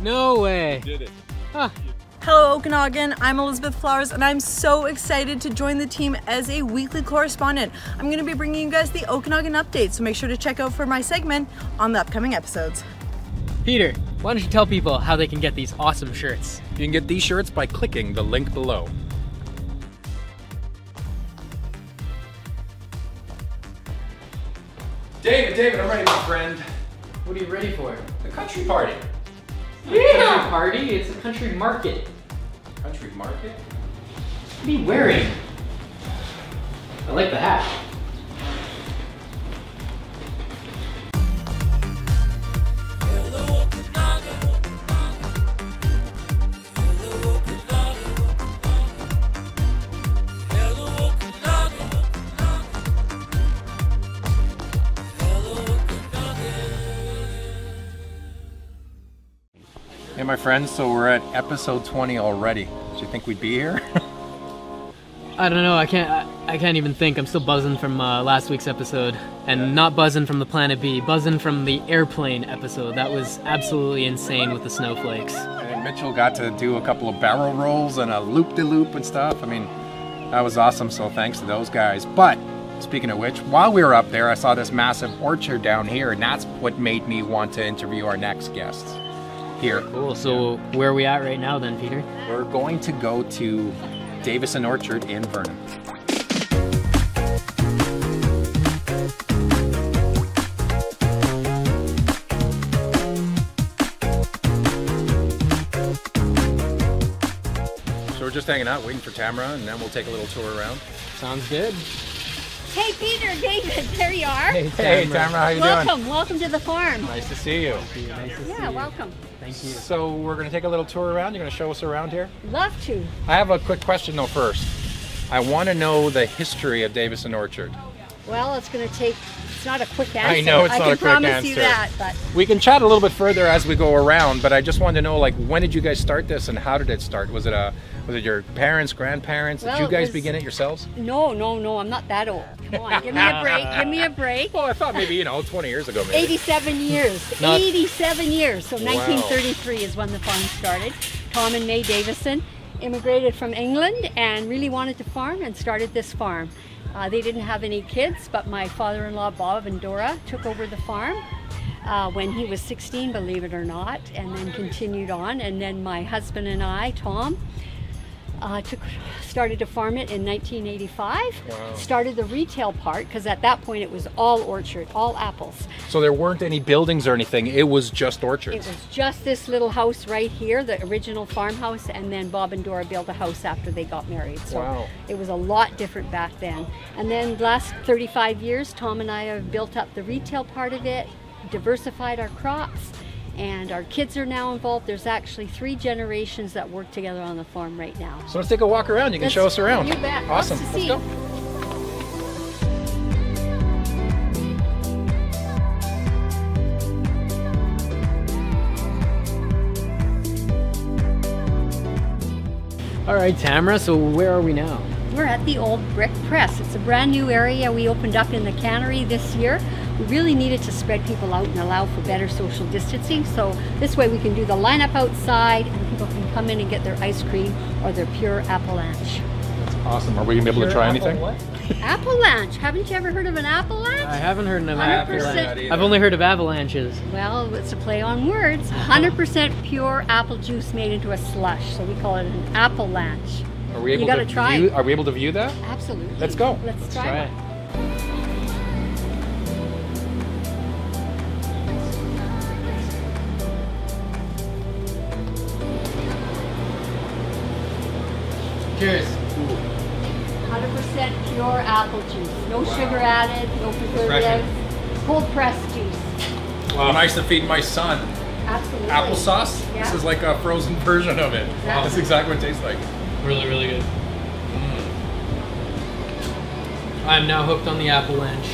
No way. Did it. Huh. Hello Okanagan, I'm Elizabeth Flowers and I'm so excited to join the team as a weekly correspondent. I'm going to be bringing you guys the Okanagan update, so make sure to check out for my segment on the upcoming episodes. Peter, why don't you tell people how they can get these awesome shirts? You can get these shirts by clicking the link below. David, I'm ready, my friend. What are you ready for? The country party. Country party? It's a country market. Country market? What are you wearing? I like the hat. Hey my friends, so we're at episode 20 already. Do you think we'd be here? I don't know, I can't even think. I'm still buzzing from last week's episode. And not buzzing from the Planet B, buzzing from the airplane episode. That was absolutely insane with the snowflakes. And Mitchell got to do a couple of barrel rolls and a loop-de-loop and stuff. I mean, that was awesome, so thanks to those guys. But, speaking of which, while we were up there, I saw this massive orchard down here, and that's what made me want to interview our next guests here. Cool, so where are we at right now then, Peter? We're going to go to Davison Orchard in Vernon. So we're just hanging out, waiting for Tamara, and then we'll take a little tour around. Sounds good. Hey Peter, David, there you are. Hey Tamara, how you doing? Welcome to the farm. Nice to see you. Nice to see Yeah, you. welcome. Thank you. So we're going to take a little tour around. You're going to show us around here? Love to. I have a quick question though first. I want to know the history of Davison Orchard. Well, it's going to take, it's not a quick answer. I know it's not a quick I can promise you answer. that, but We can chat a little bit further as we go around, but I just wanted to know, like, when did you guys start this and how did it start? Was it your parents, grandparents? Well, did you guys it was- begin it yourselves? no, I'm not that old. Come on, give me a break, give me a break. Well, I thought maybe, 20 years ago maybe. 87 years, Not- 87 years. So 1933 is when the farm started. Tom and May Davison immigrated from England and really wanted to farm and started this farm. They didn't have any kids, but my father-in-law Bob and Dora took over the farm when he was 16, believe it or not, and then continued on. And then my husband and I, Tom, started to farm it in 1985. Wow. Started the retail part because at that point it was all orchard, all apples. So there weren't any buildings or anything, it was just orchards. It was just this little house right here, the original farmhouse, and then Bob and Dora built a house after they got married. So Wow. it was a lot different back then. And then the last 35 years, Tom and I have built up the retail part of it, diversified our crops, and our kids are now involved. There's actually 3 generations that work together on the farm right now. So let's take a walk around. You can show us around. You bet. Awesome. Lots to Let's see. go. All right, Tamara, so where are we now? We're at the old brick press. It's a brand new area we opened up in the cannery this year. We really needed to spread people out and allow for better social distancing. So this way we can do the lineup outside and people can come in and get their ice cream or their pure avalanche. Awesome. Are we going to be able to try anything? Avalanche! Haven't you ever heard of an avalanche? I haven't heard of an 100%. avalanche. I've only heard of avalanches. Well, it's a play on words. 100% pure apple juice made into a slush. So we call it an avalanche. Are we able You gotta to try view? it. Are we able to view that? Absolutely. Let's go. Let's try Try it. it. Cheers. 100% pure apple juice. No sugar added, no preservatives. Cold pressed juice. Wow. Nice to feed my son. Absolutely. Applesauce? Yeah. This is like a frozen version of it. Exactly. That's exactly what it tastes like. Really, really good. I'm now hooked on the avalanche.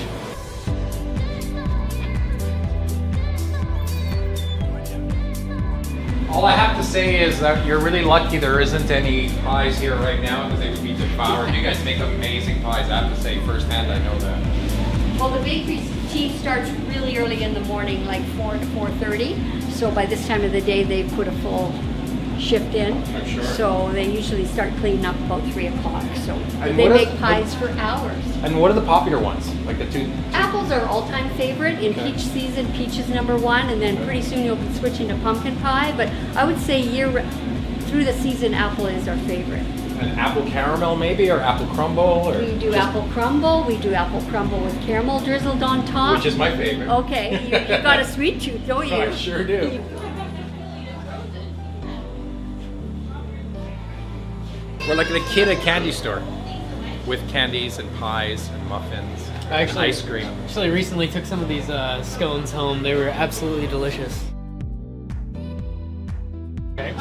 All I have to say is that you're really lucky there isn't any pies here right now because they would be devoured. You guys make amazing pies. I have to say firsthand, I know that. Well, the bakery team starts really early in the morning, like 4 to 4:30. So by this time of the day, they put a full shift in. I'm sure. So they usually start cleaning up about 3 o'clock. So And they what make is- pies for hours. And what are the popular ones? Like the two? Apples are all-time favorite. In peach season, peach is #1, and then pretty soon you'll be switching to pumpkin pie. But I would say through the season, apple is our favorite. An apple caramel maybe, or apple crumble? Or We do apple crumble. We do apple crumble with caramel drizzled on top. Which is my favorite. Okay, you've got a sweet tooth, don't you? I sure do. We're like the kid at a candy store with candies and pies and muffins and ice cream. Actually, recently took some of these scones home. They were absolutely delicious.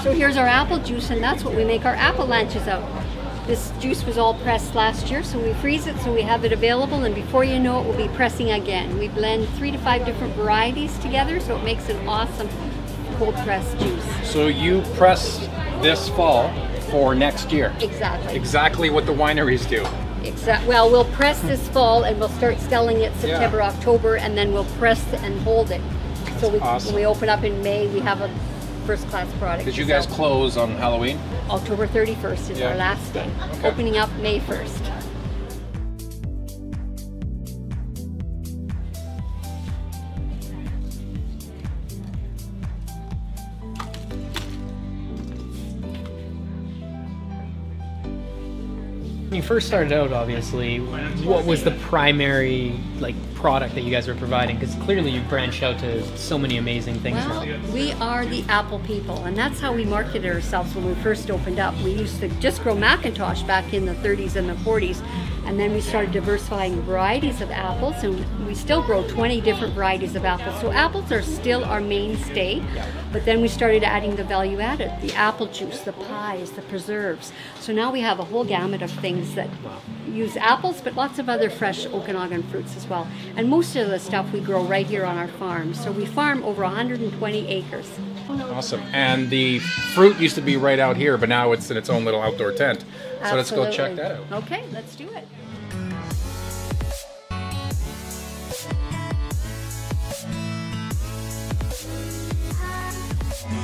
So here's our apple juice, and that's what we make our apple lunches out. This juice was all pressed last year, so we freeze it so we have it available, and before you know it, we'll be pressing again. We blend 3 to 5 different varieties together, so it makes an awesome cold pressed juice. So you press this fall for next year. Exactly. Exactly what the wineries do. Well, we'll press this fall, and we'll start selling it September, October, and then we'll press and hold it. So awesome. when we open up in May, we have a first-class product. Did you guys close on Halloween? October 31st is our last day. Okay. Opening up May 1st. When you first started out, obviously, what was the primary product that you guys were providing? Because clearly you branched out to so many amazing things Well, now. we are the apple people, and that's how we marketed ourselves when we first opened up. We used to just grow Macintosh back in the 30s and the 40s, and then we started diversifying varieties of apples, and we still grow 20 different varieties of apples. So apples are still our mainstay, but then we started adding the value added, the apple juice, the pies, the preserves. So now we have a whole gamut of things that use apples, but lots of other fresh Okanagan fruits as well. And most of the stuff we grow right here on our farm. So we farm over 120 acres. Awesome. And the fruit used to be right out here, but now it's in its own little outdoor tent. So let's go check that out. Okay, let's do it.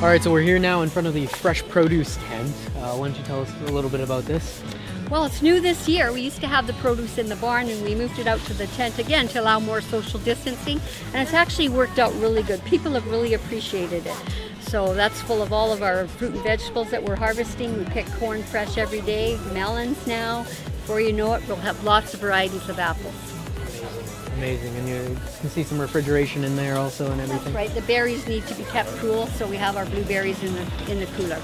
All right, so we're here now in front of the fresh produce tent. Why don't you tell us a little bit about this? Well, it's new this year. We used to have the produce in the barn, and we moved it out to the tent again to allow more social distancing, and it's actually worked out really good. People have really appreciated it. So that's full of all of our fruit and vegetables that we're harvesting. We pick corn fresh every day, melons now. Before you know it, we'll have lots of varieties of apples. Amazing, and you can see some refrigeration in there also and everything. That's right. The berries need to be kept cool, so we have our blueberries in the cooler,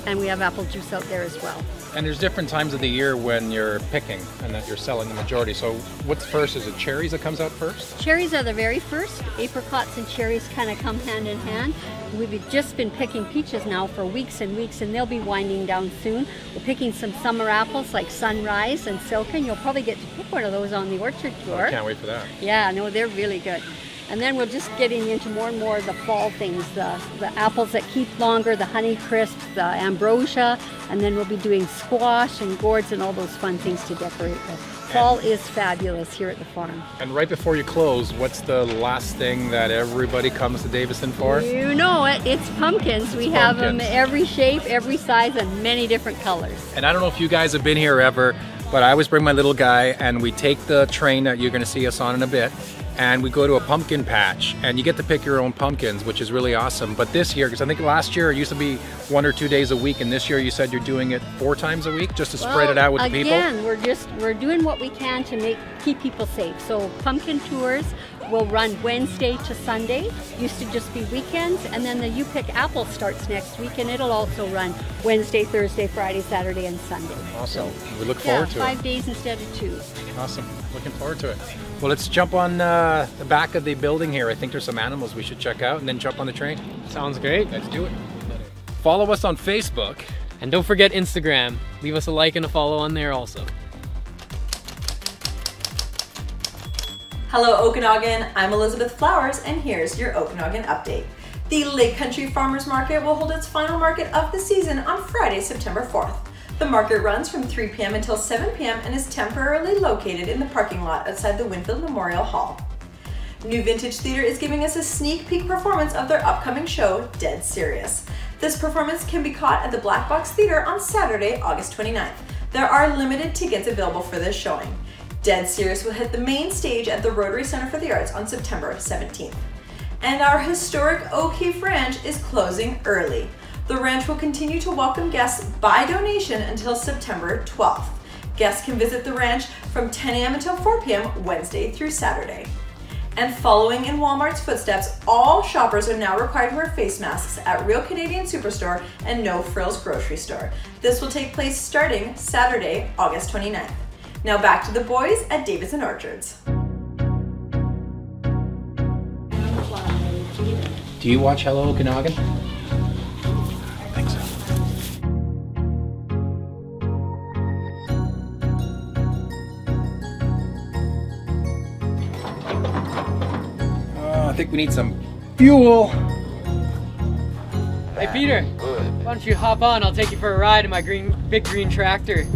and we have apple juice out there as well. And there's different times of the year when you're picking and that you're selling the majority. So what's first? Is it cherries that comes out first? Cherries are the very first. Apricots and cherries kind of come hand in hand. We've just been picking peaches now for weeks and weeks, and they'll be winding down soon. We're picking some summer apples like Sunrise and Silken. You'll probably get to pick one of those on the orchard tour. I can't wait for that. Yeah, no, they're really good. And then we're just getting into more and more of the fall things, the apples that keep longer, the honey crisps, the ambrosia, and then we'll be doing squash and gourds and all those fun things to decorate with. Fall is fabulous here at the farm. And right before you close, what's the last thing that everybody comes to Davison for? You know it, it's pumpkins. We have them every shape, every size, and many different colors. And I don't know if you guys have been here ever, but I always bring my little guy and we take the train that you're going to see us on in a bit, and we go to a pumpkin patch, and you get to pick your own pumpkins, which is really awesome. But this year, because I think last year it used to be 1 or 2 days a week, and this year you said you're doing it 4 times a week just to spread it out with the people? Again, we're doing what we can to keep people safe. So pumpkin tours will run Wednesday to Sunday. Used to just be weekends, and then the You Pick Apple starts next week, and it'll also run Wednesday, Thursday, Friday, Saturday, and Sunday. Awesome. We look forward to it. 5 days instead of 2. Awesome. Looking forward to it. Well, let's jump on the back of the building here. I think there's some animals we should check out, and then jump on the train. Sounds great. Let's do it. Follow us on Facebook. And don't forget Instagram. Leave us a like and a follow on there also. Hello Okanagan, I'm Elizabeth Flowers, and here's your Okanagan update. The Lake Country Farmers Market will hold its final market of the season on Friday, September 4th. The market runs from 3 p.m. until 7 p.m. and is temporarily located in the parking lot outside the Winfield Memorial Hall. New Vintage Theater is giving us a sneak peek performance of their upcoming show, Dead Serious. This performance can be caught at the Black Box Theater on Saturday, August 29th. There are limited tickets available for this showing. Dead Serious will hit the main stage at the Rotary Center for the Arts on September 17th. And our historic O'Keefe Ranch is closing early. The ranch will continue to welcome guests by donation until September 12th. Guests can visit the ranch from 10 a.m. until 4 p.m. Wednesday through Saturday. And following in Walmart's footsteps, all shoppers are now required to wear face masks at Real Canadian Superstore and No Frills Grocery Store. This will take place starting Saturday, August 29th. Now back to the boys at Davison Orchards. Do you watch Hello Okanagan? I think so. I think we need some fuel. Hey Peter, why don't you hop on? I'll take you for a ride in my big green tractor.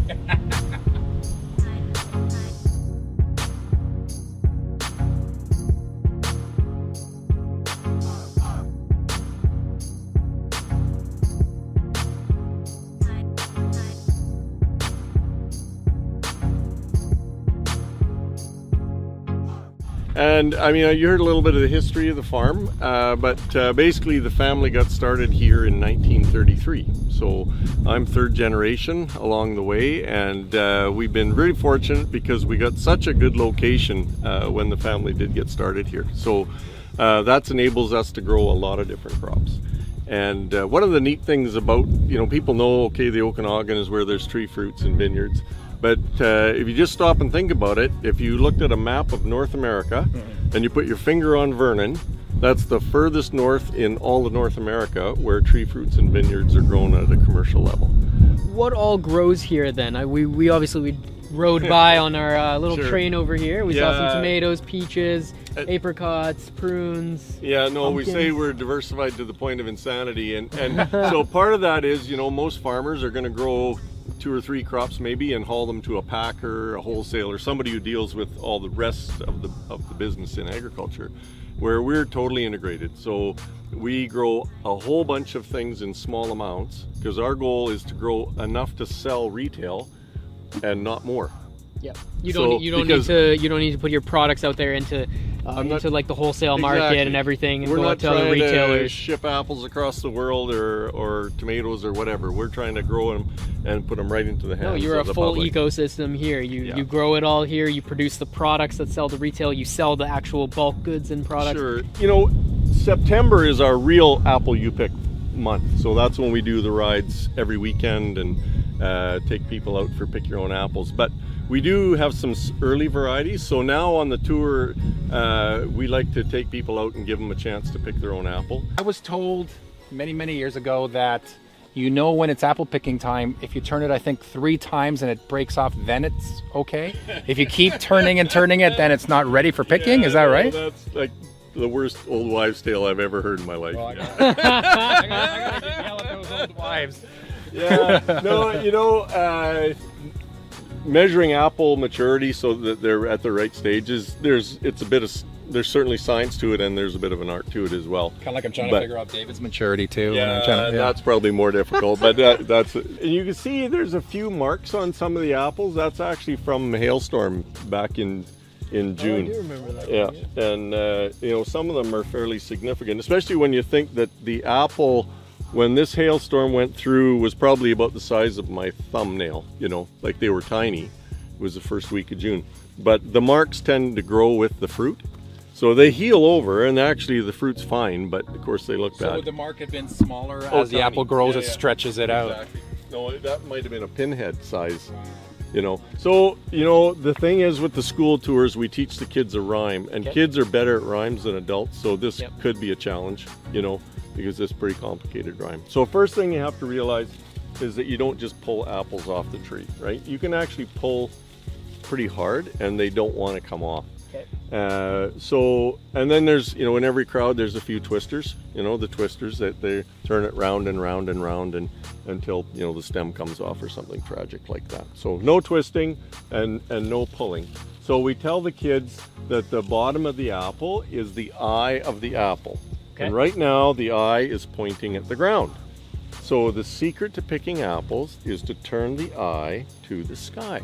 And I mean, you heard a little bit of the history of the farm, but basically the family got started here in 1933. So I'm third generation along the way, and we've been very fortunate because we got such a good location when the family did get started here. So that enables us to grow a lot of different crops. And one of the neat things about, people know, okay, the Okanagan is where there's tree fruits and vineyards. But if you just stop and think about it, if you looked at a map of North America and you put your finger on Vernon, that's the furthest north in all of North America where tree fruits and vineyards are grown at a commercial level. What all grows here then? We obviously rode by on our little train over here. We saw some tomatoes, peaches, apricots, prunes. Yeah, no, pumpkins. We say we're diversified to the point of insanity. And so part of that is, most farmers are going to grow 2 or 3 crops maybe and haul them to a packer, a wholesaler, somebody who deals with all the rest of the business in agriculture, where we're totally integrated. So we grow a whole bunch of things in small amounts because our goal is to grow enough to sell retail and not more. Yeah, you don't need to put your products out there into like the wholesale market and everything, and we're go not out to other trying retailers. to ship apples across the world or tomatoes or whatever. We're trying to grow them and put them right into the hands of the public. No, you're a full ecosystem here. You grow it all here. You produce the products that sell to retail. You sell the actual bulk goods and products. Sure. September is our real apple you pick month, so that's when we do the rides every weekend and take people out for pick your own apples. But we do have some early varieties, so now on the tour we like to take people out and give them a chance to pick their own apple. I was told many years ago that when it's apple picking time, if you turn it I think 3 times and it breaks off, then it's okay. If you keep turning and turning it, then it's not ready for picking. Is that right? That's like the worst old wives' tale I've ever heard in my life. Well, I gotta yell at those old wives. Yeah, no, measuring apple maturity so that they're at the right stages, there's certainly science to it, and there's a bit of an art to it as well. Kind of like I'm trying to figure out David's maturity too. Yeah, that's probably more difficult, but that's it. And you can see there's a few marks on some of the apples. That's actually from a hailstorm back in June. Oh, I do remember that. Yeah, and some of them are fairly significant, especially when you think that the apple, when this hailstorm went through, was probably about the size of my thumbnail, like they were tiny. It was the first week of June. But the marks tend to grow with the fruit. So they heal over, and actually the fruit's fine, but of course they look bad. So would the mark have been smaller as the apple grows, it stretches it out? No, that might have been a pinhead size, So, the thing is with the school tours, we teach the kids a rhyme, and kids are better at rhymes than adults, so this could be a challenge, because it's a pretty complicated rhyme. So first thing you have to realize is that you don't just pull apples off the tree, right? You can actually pull pretty hard and they don't want to come off. And then there's, you know, in every crowd there's a few twisters, you know, the twisters that they turn it round and round and round and until, you know, the stem comes off or something tragic like that. So no twisting and no pulling. So we tell the kids that the bottom of the apple is the eye of the apple. Okay. And right now the eye is pointing at the ground. So the secret to picking apples is to turn the eye to the sky.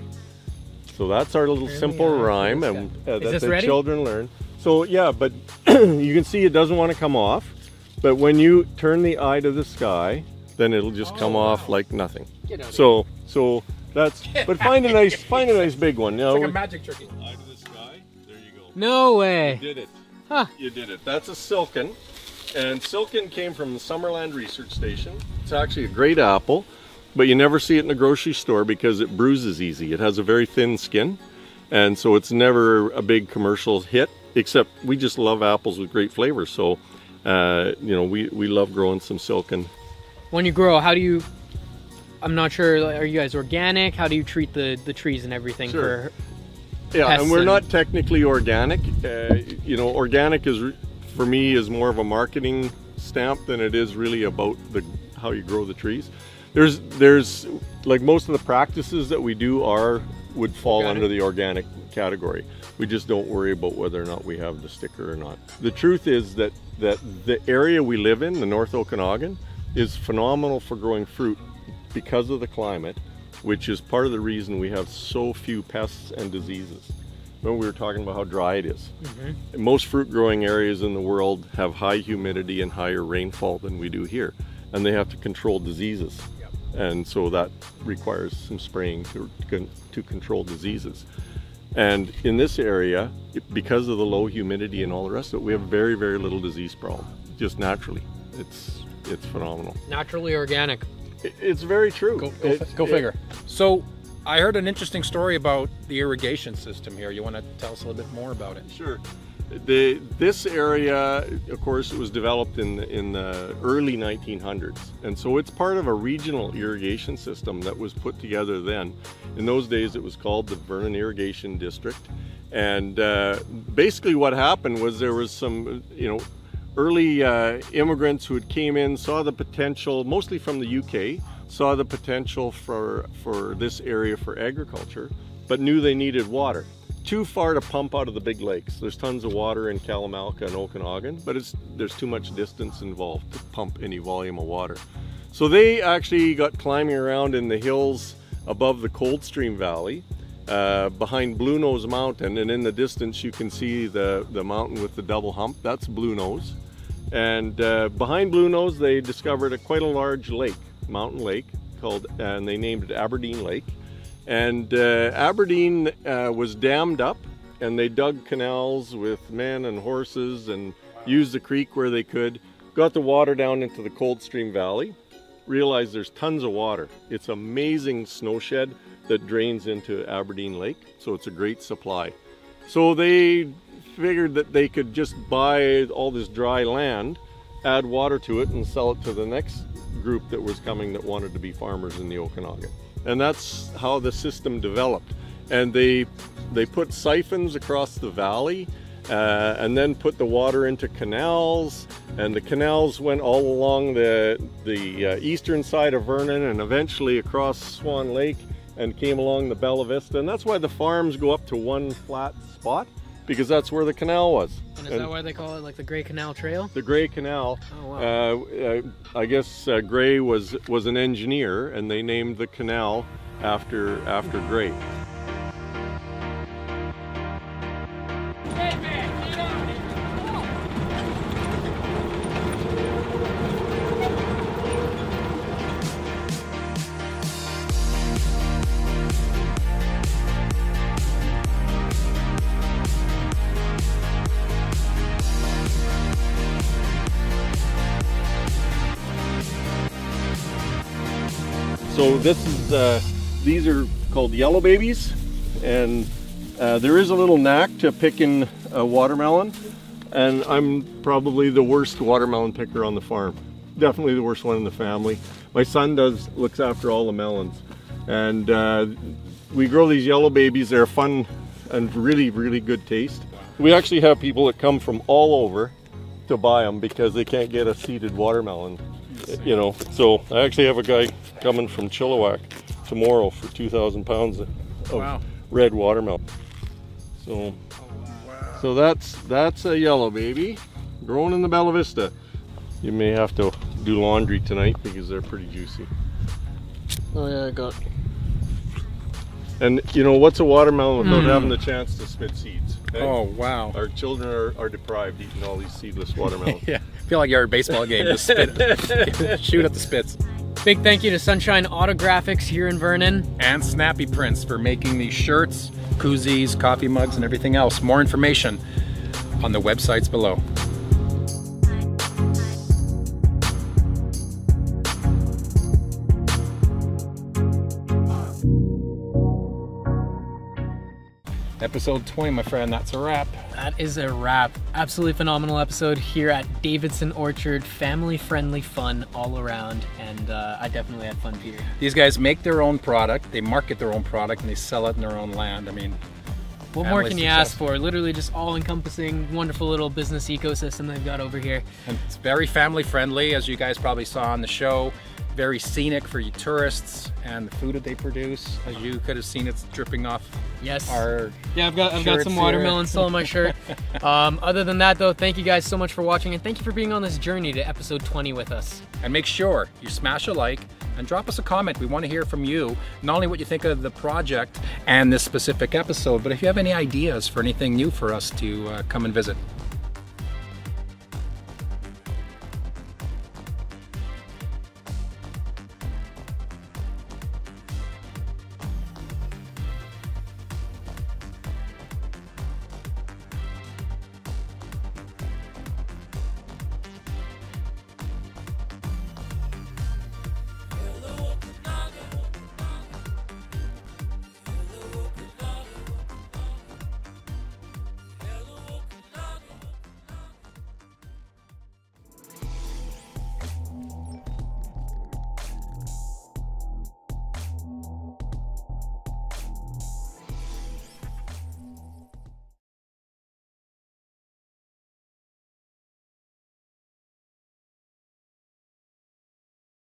So that's our little simple rhyme and that the children learn. So yeah, but you can see it doesn't want to come off. But when you turn the eye to the sky, then it'll just come off like nothing. So that's. But find a nice big one. You know, it's like a magic trick. Eye to the sky. There you go. No way. You did it. Huh. You did it. That's a silken, and silken came from the Summerland Research Station. It's actually a great apple. But you never see it in the grocery store because it bruises easy. It has a very thin skin, and so it's never a big commercial hit, except we just love apples with great flavor. So, you know, we love growing some silken. When you grow, how do you, I'm not sure, are you guys organic? How do you treat the trees and everything? Sure. Yeah, and we're not technically organic. You know, organic is, for me, is more of a marketing stamp than it is really about how you grow the trees. There's like most of the practices that we do would fall under the organic category. We just don't worry about whether or not we have the sticker or not. The truth is that the area we live in, the North Okanagan, is phenomenal for growing fruit because of the climate, which is part of the reason we have so few pests and diseases. Remember we were talking about how dry it is. Mm-hmm. Most fruit growing areas in the world have high humidity and higher rainfall than we do here, and they have to control diseases. And so that requires some spraying to control diseases. And in this area, because of the low humidity and all the rest of it, we have very, very little disease problem, just naturally. It's phenomenal. Naturally organic. It's very true. Go figure. So I heard an interesting story about the irrigation system here. You want to tell us a little bit more about it? Sure. This area, of course, it was developed in the early 1900s, and so it's part of a regional irrigation system that was put together then. In those days, it was called the Vernon Irrigation District, and basically what happened was there was some, you know, early immigrants who had came in, saw the potential, mostly from the UK, saw the potential for this area for agriculture, but knew they needed water. Too far to pump out of the big lakes. There's tons of water in Kalamalka and Okanagan, but there's too much distance involved to pump any volume of water. So they actually got climbing around in the hills above the Coldstream Valley, behind Blue Nose Mountain, and in the distance you can see the mountain with the double hump. That's Blue Nose. And behind Blue Nose they discovered quite a large lake, mountain lake, and they named it Aberdeen Lake. And Aberdeen was dammed up, and they dug canals with men and horses and used the creek where they could, got the water down into the Coldstream Valley, realized there's tons of water. It's an amazing snowshed that drains into Aberdeen Lake, so it's a great supply. So they figured that they could just buy all this dry land, add water to it, and sell it to the next group that was coming that wanted to be farmers in the Okanagan. And that's how the system developed. And they put siphons across the valley and then put the water into canals, and the canals went all along the eastern side of Vernon and eventually across Swan Lake and came along the Bella Vista. And that's why the farms go up to one flat spot, because that's where the canal was. And is that why they call it like the Grey Canal Trail? The Grey Canal. Oh, wow. I guess Grey was an engineer, and they named the canal after Grey. So these are called yellow babies, and there is a little knack to picking a watermelon, and I'm probably the worst watermelon picker on the farm. Definitely the worst one in the family. My son looks after all the melons, and we grow these yellow babies. They're fun and really, really good taste. We actually have people that come from all over to buy them because they can't get a seeded watermelon, you know. So I actually have a guy coming from Chilliwack tomorrow for 2,000 pounds of red watermelon. So, so that's a yellow baby growing in the Bella Vista. You may have to do laundry tonight because they're pretty juicy. Oh yeah, I got. And you know, what's a watermelon without having the chance to spit seeds? Okay? Oh wow. Our children are deprived eating all these seedless watermelons. Yeah, I feel like you're at a baseball game, just spit, shoot at the spits. Big thank you to Sunshine Autographics here in Vernon. And Snappy Prints for making these shirts, koozies, coffee mugs, and everything else. More information on the websites below. Episode 20, my friend, that's a wrap. That is a wrap. Absolutely phenomenal episode here at Davison Orchard. Family-friendly fun all around, and I definitely had fun here. These guys make their own product, they market their own product, and they sell it in their own land. I mean, what more can you ask for? Literally just all-encompassing, wonderful little business ecosystem they've got over here. And it's very family-friendly, as you guys probably saw on the show. Very scenic for you tourists, and the food that they produce, as you could have seen, it's dripping off. Yes. Our yeah, I've got some watermelon still on my shirt. Other than that, though, thank you guys so much for watching, and thank you for being on this journey to episode 20 with us. And make sure you smash a like and drop us a comment. We want to hear from you, not only what you think of the project and this specific episode, but if you have any ideas for anything new for us to come and visit.